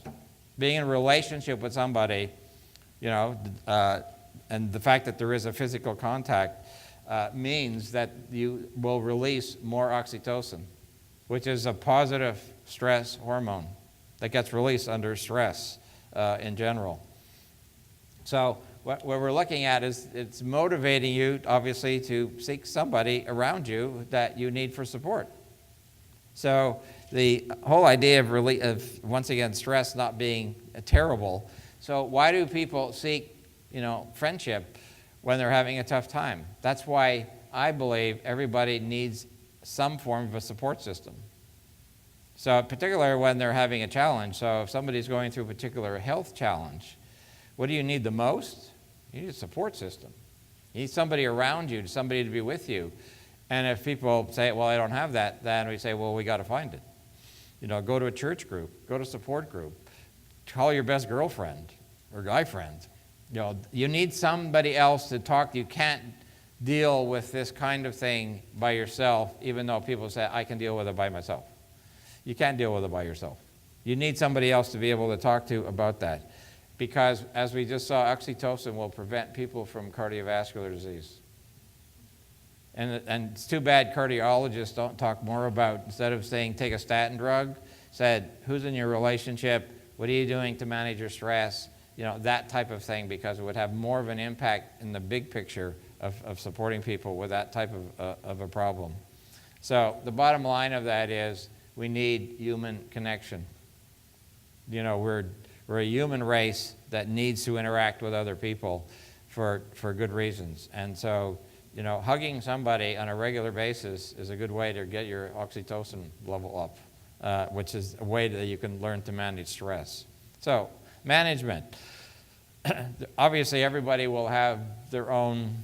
Being in a relationship with somebody, and the fact that there is a physical contact means that you will release more oxytocin, which is a positive stress hormone that gets released under stress in general. So what we're looking at is it's motivating you, obviously, to seek somebody around you that you need for support. So the whole idea of once again, stress not being terrible. So why do people seek, friendship when they're having a tough time? That's why I believe everybody needs some form of a support system. So particularly when they're having a challenge. So if somebody's going through a particular health challenge, what do you need the most? You need a support system. You need somebody around you, somebody to be with you. And if people say, well, I don't have that, then we say, well, we got to find it. Go to a church group, go to a support group, call your best girlfriend or guy friend. You need somebody else to talk to. You can't deal with this kind of thing by yourself, even though people say, I can deal with it by myself. You can't deal with it by yourself. You need somebody else to be able to talk to about that. Because, as we just saw, oxytocin will prevent people from cardiovascular disease. And it's too bad cardiologists don't talk more about, instead of saying take a statin drug, said, who's in your relationship? What are you doing to manage your stress? That type of thing, because it would have more of an impact in the big picture of supporting people with that type of a problem. So the bottom line of that is we need human connection. We're a human race that needs to interact with other people for good reasons. And so, hugging somebody on a regular basis is a good way to get your oxytocin level up, which is a way that you can learn to manage stress. So, management. Obviously, everybody will have their own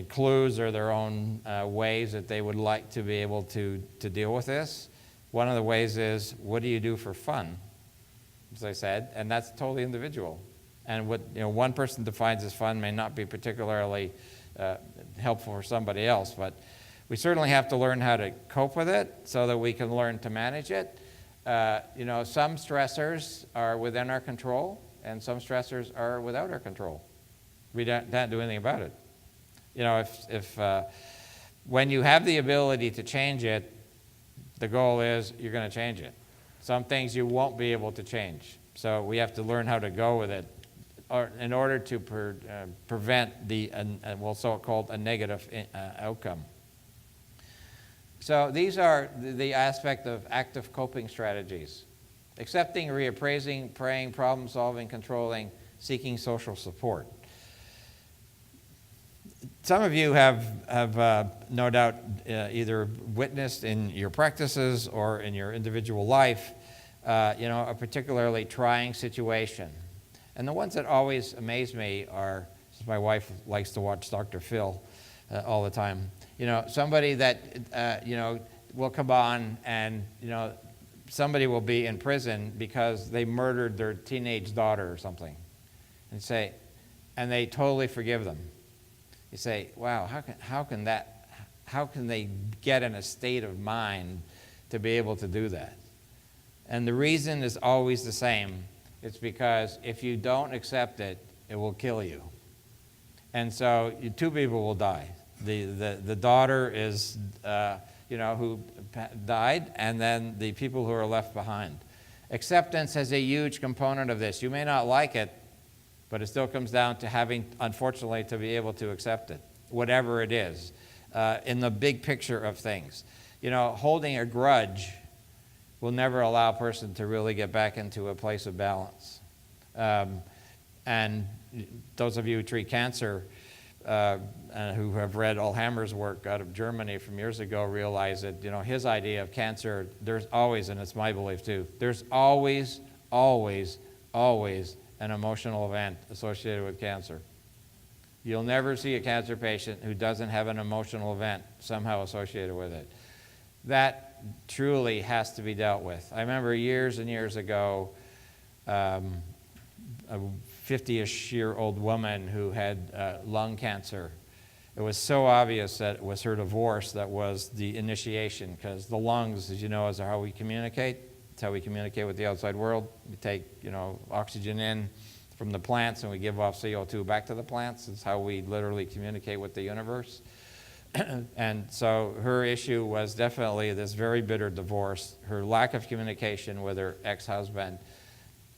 clues or their own ways that they would like to be able to deal with this. One of the ways is, what do you do for fun? As I said, and that's totally individual. And what one person defines as fun may not be particularly helpful for somebody else, but we certainly have to learn how to cope with it so that we can learn to manage it. Some stressors are within our control, and some stressors are without our control. We can't do anything about it. If when you have the ability to change it, the goal is you're going to change it. Some things you won't be able to change. So we have to learn how to go with it in order to prevent the, so-called a negative outcome. So these are the aspect of active coping strategies. Accepting, reappraising, praying, problem solving, controlling, seeking social support. Some of you have no doubt either witnessed in your practices or in your individual life, a particularly trying situation. And the ones that always amaze me are, since my wife likes to watch Dr. Phil all the time, somebody that, will come on and, somebody will be in prison because they murdered their teenage daughter or something. And they totally forgive them. You say, wow, how can they get in a state of mind to be able to do that? And the reason is always the same. It's because if you don't accept it, it will kill you. And so two people will die. The daughter is, who died, and then the people who are left behind. Acceptance has a huge component of this. You may not like it, but it still comes down to having, unfortunately, to be able to accept it, whatever it is, in the big picture of things. Holding a grudge will never allow a person to really get back into a place of balance. And those of you who treat cancer, who have read Alzheimer's work out of Germany from years ago, realize that, his idea of cancer, there's always, and it's my belief too, there's always an emotional event associated with cancer. You'll never see a cancer patient who doesn't have an emotional event somehow associated with it. That truly has to be dealt with. I remember years and years ago, a 50-ish-year-old woman who had lung cancer. It was so obvious that it was her divorce that was the initiation, because the lungs, as you know, is how we communicate. It's how we communicate with the outside world. We take, oxygen in from the plants and we give off CO2 back to the plants. It's how we literally communicate with the universe. And so her issue was definitely this very bitter divorce, her lack of communication with her ex-husband.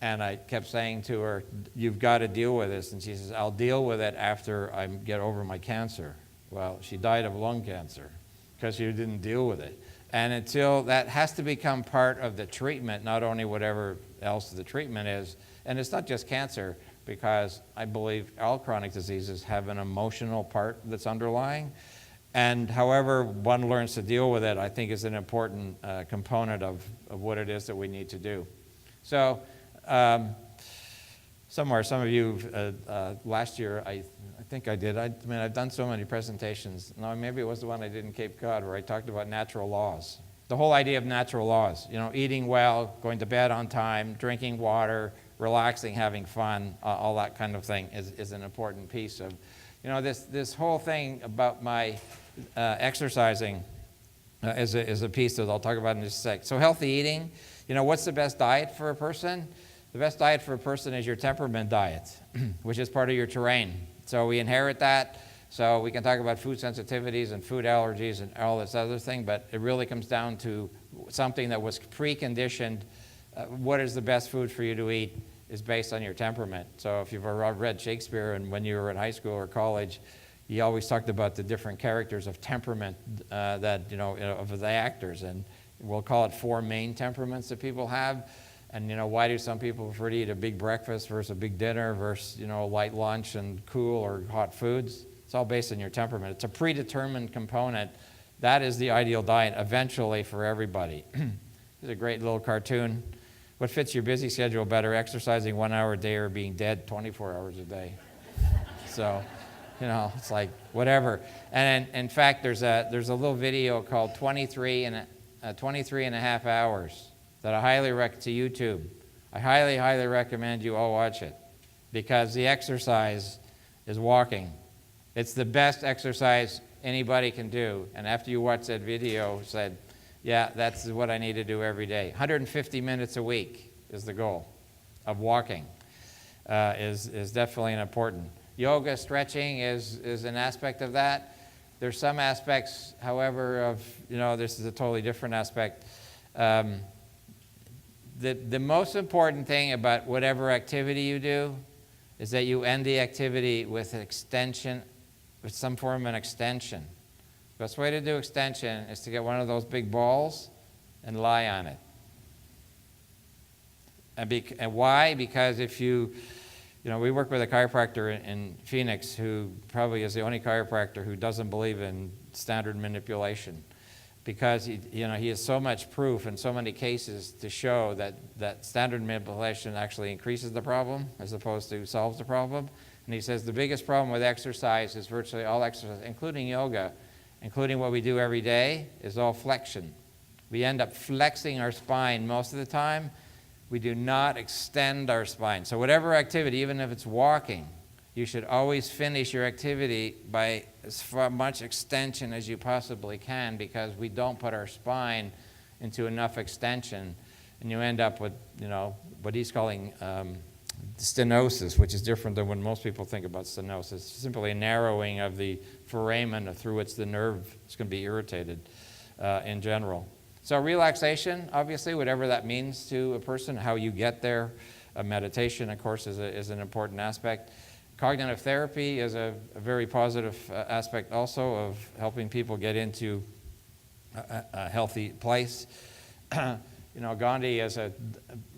And I kept saying to her, you've got to deal with this. And she says, I'll deal with it after I get over my cancer. Well, she died of lung cancer because she didn't deal with it. And until that has to become part of the treatment, not only whatever else the treatment is, and it's not just cancer, because I believe all chronic diseases have an emotional part that's underlying. And however one learns to deal with it, I think is an important component of what it is that we need to do. So some of you, last year, I think I did. I've done so many presentations. No, maybe it was the one I did in Cape Cod where I talked about natural laws. The whole idea of natural laws, eating well, going to bed on time, drinking water, relaxing, having fun, all that kind of thing is an important piece of, this whole thing about my exercising is a piece that I'll talk about in just a sec. So healthy eating, what's the best diet for a person? The best diet for a person is your temperament diet, which is part of your terrain. So we inherit that. So we can talk about food sensitivities and food allergies and all this other thing, but it really comes down to something that was preconditioned what is the best food for you to eat is based on your temperament. So if you've ever read Shakespeare and when you were in high school or college, he always talked about the different characters of temperament that, of the actors. And we'll call it 4 main temperaments that people have. And, why do some people prefer to eat a big breakfast versus a big dinner versus, a light lunch and cool or hot foods? It's all based on your temperament. It's a predetermined component. That is the ideal diet eventually for everybody. It's a great little cartoon. What fits your busy schedule better, exercising 1 hour a day or being dead 24 hours a day? So, it's like whatever. And in fact, there's a little video called 23 and a half hours that I highly recommend to YouTube. I highly, highly recommend you all watch it because the exercise is walking. It's the best exercise anybody can do. And after you watch that video, said, yeah, that's what I need to do every day. 150 minutes a week is the goal of walking. Is definitely an important. Yoga, stretching is an aspect of that. There's some aspects, however, of, this is a totally different aspect. The most important thing about whatever activity you do is that you end the activity with an extension, with some form of an extension. The best way to do extension is to get one of those big balls and lie on it. And why? Because if we work with a chiropractor in Phoenix who probably is the only chiropractor who doesn't believe in standard manipulation, because he has so much proof and so many cases to show that standard manipulation actually increases the problem as opposed to solves the problem. And he says the biggest problem with exercise is virtually all exercise, including yoga, including what we do every day, is all flexion. We end up flexing our spine most of the time. We do not extend our spine. So whatever activity, even if it's walking, you should always finish your activity by as much extension as you possibly can, because we don't put our spine into enough extension, and you end up with, what he's calling stenosis, which is different than when most people think about stenosis. It's simply a narrowing of the foramen through which the nerve is going to be irritated in general. So relaxation, obviously, whatever that means to a person, how you get there. Meditation, of course, is an important aspect. Cognitive therapy is a very positive aspect also of helping people get into a healthy place. Gandhi has a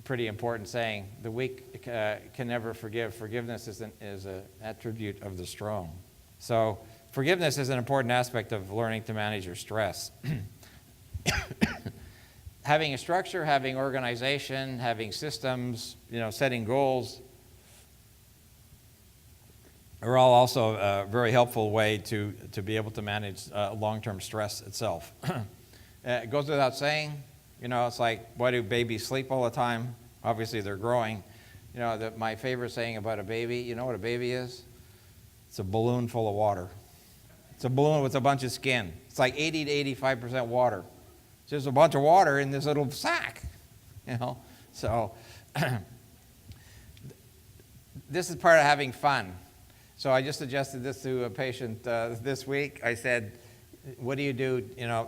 pretty important saying, the weak can never forgive. Forgiveness is an attribute of the strong. So forgiveness is an important aspect of learning to manage your stress. Having a structure, having organization, having systems, setting goals are all also a very helpful way to be able to manage long-term stress itself. It goes without saying, it's like, why do babies sleep all the time? Obviously, they're growing. My favorite saying about a baby, you know what a baby is? It's a balloon full of water. It's a balloon with a bunch of skin. It's like 80 to 85% water. It's just a bunch of water in this little sack, So this is part of having fun. So I just suggested this to a patient this week. I said, what do you do,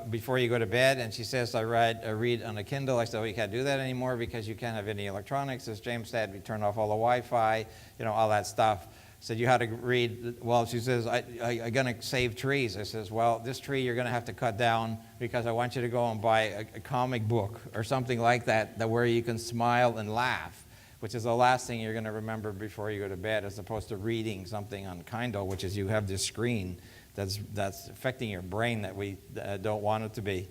before you go to bed? And she says, I read on a Kindle. I said, well, you can't do that anymore because you can't have any electronics. As James said, we turn off all the Wi-Fi, all that stuff. I said, you had to read. Well, she says, I'm going to save trees. I says, well, this tree you're going to have to cut down because I want you to go and buy a comic book or something like that where you can smile and laugh, which is the last thing you're going to remember before you go to bed, as opposed to reading something on Kindle, which is you have this screen that's affecting your brain that we don't want it to be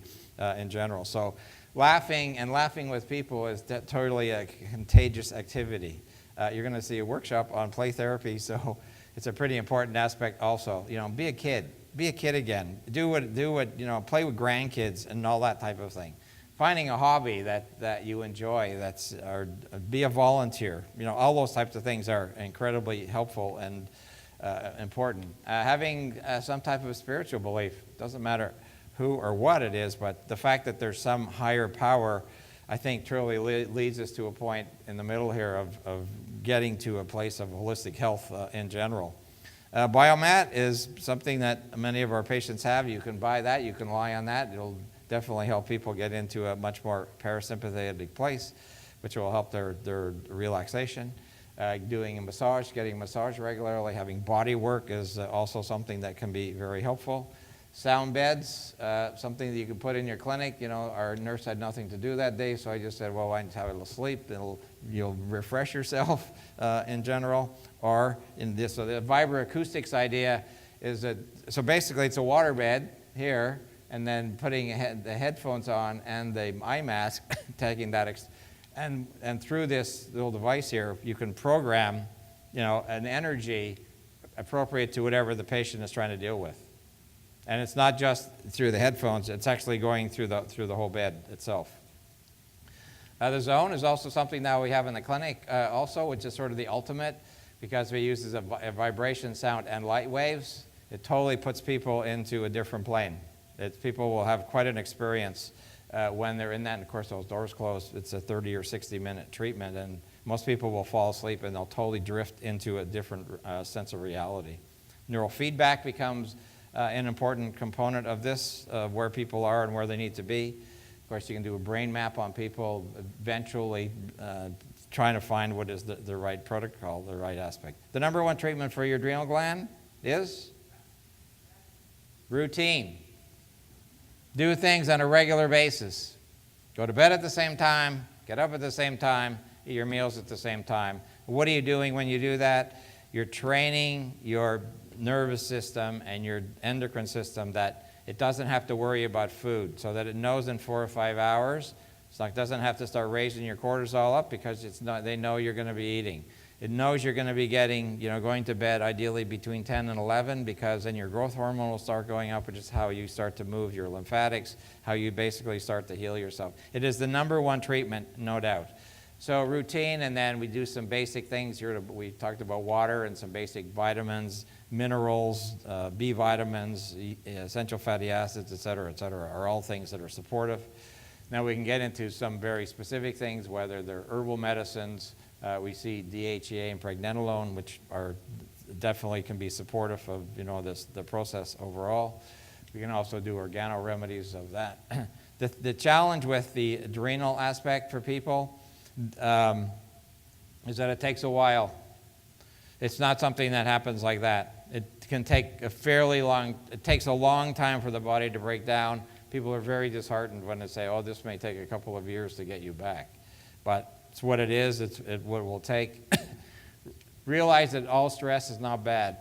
in general. So laughing with people is totally a contagious activity. You're going to see a workshop on play therapy, so it's a pretty important aspect also. Be a kid. Be a kid again. Do what play with grandkids and all that type of thing. Finding a hobby that you enjoy, or be a volunteer. All those types of things are incredibly helpful and important. Having some type of spiritual belief, doesn't matter who or what it is, but the fact that there's some higher power, I think, truly leads us to a point in the middle here of getting to a place of holistic health in general. Biomat is something that many of our patients have. You can buy that. You can lie on that. It'll definitely help people get into a much more parasympathetic place. which will help their relaxation. Doing a massage, getting a massage regularly, having body work is also something that can be very helpful. Sound beds, something that you can put in your clinic. You know, our nurse had nothing to do that day, so I just said, well, why don't you have a little sleep? You'll refresh yourself in general. Or in this, so the vibroacoustics idea is that, so basically it's a water bed here, and then putting the headphones on and the eye mask, taking that, and through this little device here, you can program, you know, an energy appropriate to whatever the patient is trying to deal with. And it's not just through the headphones, it's actually going through the whole bed itself. The zone is also something that we have in the clinic also, which is sort of the ultimate, because we use a vibration, sound, and light waves. It totally puts people into a different plane. People will have quite an experience when they're in that, and of course those doors close. It's a 30 or 60-minute treatment, and most people will fall asleep and they'll totally drift into a different sense of reality. Neural feedback becomes an important component of this, where people are and where they need to be. Of course, you can do a brain map on people, eventually trying to find what is the right protocol, the right aspect. The number one treatment for your adrenal gland is routine. Do things on a regular basis. Go to bed at the same time, get up at the same time, eat your meals at the same time. What are you doing when you do that? You're training your nervous system and your endocrine system that it doesn't have to worry about food, so that it knows in 4 or 5 hours. So it doesn't have to start raising your cortisol up because they know you're going to be eating. It knows you're going to be going to bed ideally between 10 and 11, because then your growth hormone will start going up, which is how you start to move your lymphatics, how you basically start to heal yourself. It is the number one treatment, no doubt. So routine, and then we do some basic things here. We talked about water and some basic vitamins, minerals, B vitamins, essential fatty acids, et cetera, are all things that are supportive. Now we can get into some very specific things, whether they're herbal medicines. We see DHEA and pregnenolone, which are definitely can be supportive of the process overall. We can also do organo remedies of that. The challenge with the adrenal aspect for people is that it takes a while. It's not something that happens like that. It can take it takes a long time for the body to break down. People are very disheartened when they say, oh, this may take a couple of years to get you back. But it's what it is, it's what it will take. Realize that all stress is not bad.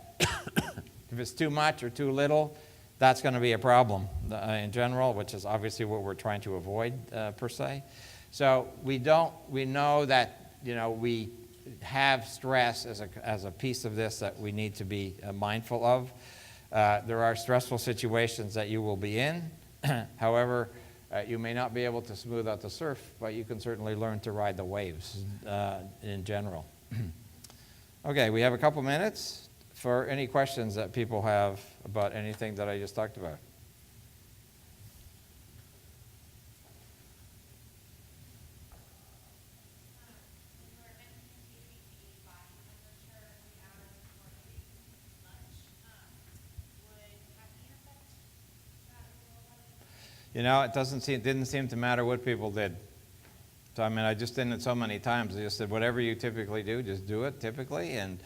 If it's too much or too little, that's going to be a problem in general, which is obviously what we're trying to avoid per se. So we know that we have stress as a piece of this that we need to be mindful of. There are stressful situations that you will be in. However, you may not be able to smooth out the surf, but you can certainly learn to ride the waves in general. Okay, we have a couple minutes for any questions that people have about anything that I just talked about. It didn't seem to matter what people did. So, I just did it so many times. I just said, whatever you typically do, just do it typically. And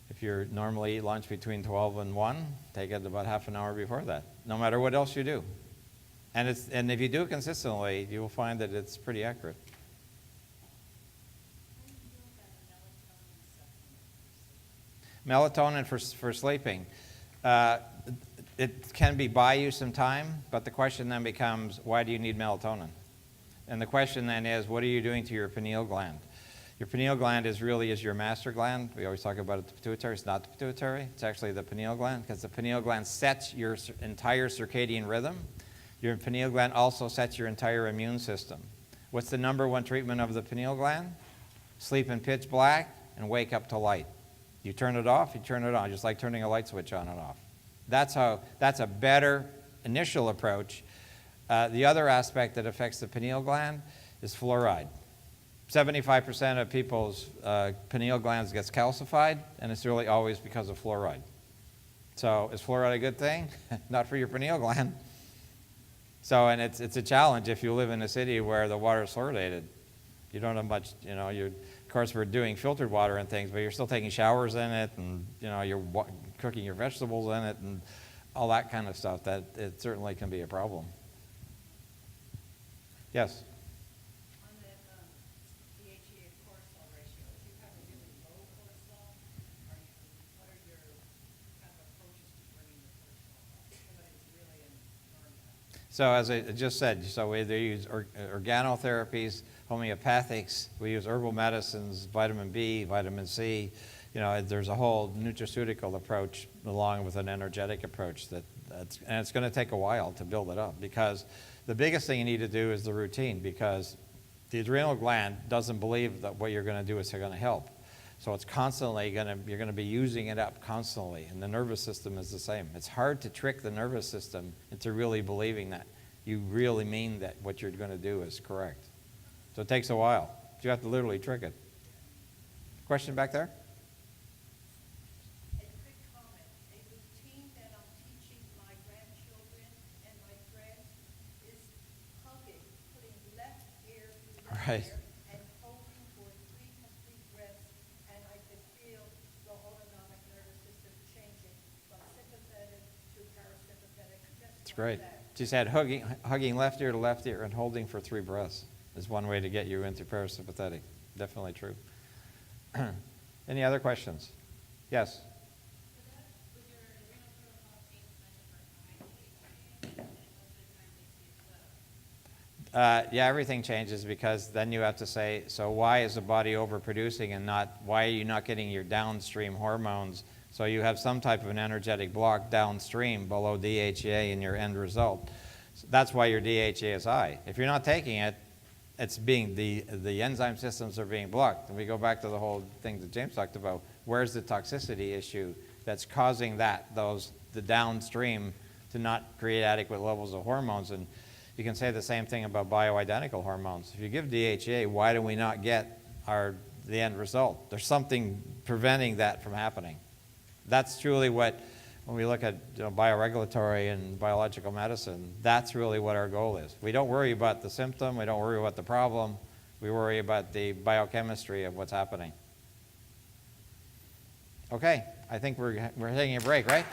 if you normally eat lunch between 12 and 1, take it about half an hour before that, no matter what else you do. And if you do it consistently, you will find that it's pretty accurate. Melatonin for sleeping. It can buy you some time, but the question then becomes, why do you need melatonin? And the question then is, what are you doing to your pineal gland? Your pineal gland is your master gland. We always talk about it, the pituitary. It's not the pituitary. It's actually the pineal gland, because the pineal gland sets your entire circadian rhythm. Your pineal gland also sets your entire immune system. What's the number one treatment of the pineal gland? Sleep in pitch black and wake up to light. You turn it off, you turn it on, just like turning a light switch on and off. That's a better initial approach. The other aspect that affects the pineal gland is fluoride. 75% of people's pineal glands gets calcified, and it's really always because of fluoride. So is fluoride a good thing? Not for your pineal gland. So, and it's a challenge if you live in a city where the water is fluoridated. You don't have much, of course we're doing filtered water and things, but you're still taking showers in it, and you're cooking your vegetables in it, and all that kind of stuff. That it certainly can be a problem. Yes? On that DHEA cortisol ratio, if you have a really low cortisol, what are your kind of approaches to bringing the cortisol up? Somebody's really in burnout. So as I just said, so we either use organotherapies, homeopathics, we use herbal medicines, vitamin B, vitamin C. There's a whole nutraceutical approach along with an energetic approach and it's going to take a while to build it up, because the biggest thing you need to do is the routine, because the adrenal gland doesn't believe that what you're going to do is going to help. So it's constantly you're going to be using it up constantly, and the nervous system is the same. It's hard to trick the nervous system into really believing that you really mean that what you're going to do is correct. So it takes a while. You have to literally trick it. Question back there? A quick comment. A routine that I'm teaching my grandchildren and my friends is hugging, putting left ear to left Right. ear and holding for 3 complete breaths, and I can feel the autonomic nervous system changing from sympathetic to parasympathetic. It's great. She said hugging left ear to left ear and holding for 3 breaths is one way to get you into parasympathetic. Definitely true. Any other questions? Yes? Would your adrenal protocol change measure for high DHEA, and most of the time they see it low? Yeah, everything changes, because then you have to say, so why is the body overproducing and why are you not getting your downstream hormones? So you have some type of an energetic block downstream below DHEA in your end result. So that's why your DHEA is high. If you're not taking it, it's being the enzyme systems are being blocked. And we go back to the whole thing that James talked about. Where's the toxicity issue that's causing the downstream to not create adequate levels of hormones? And you can say the same thing about bioidentical hormones. If you give DHEA, why do we not get the end result? There's something preventing that from happening. That's truly what, when we look at bioregulatory and biological medicine, that's really what our goal is. We don't worry about the symptom, we don't worry about the problem, we worry about the biochemistry of what's happening. Okay, I think we're taking a break, right?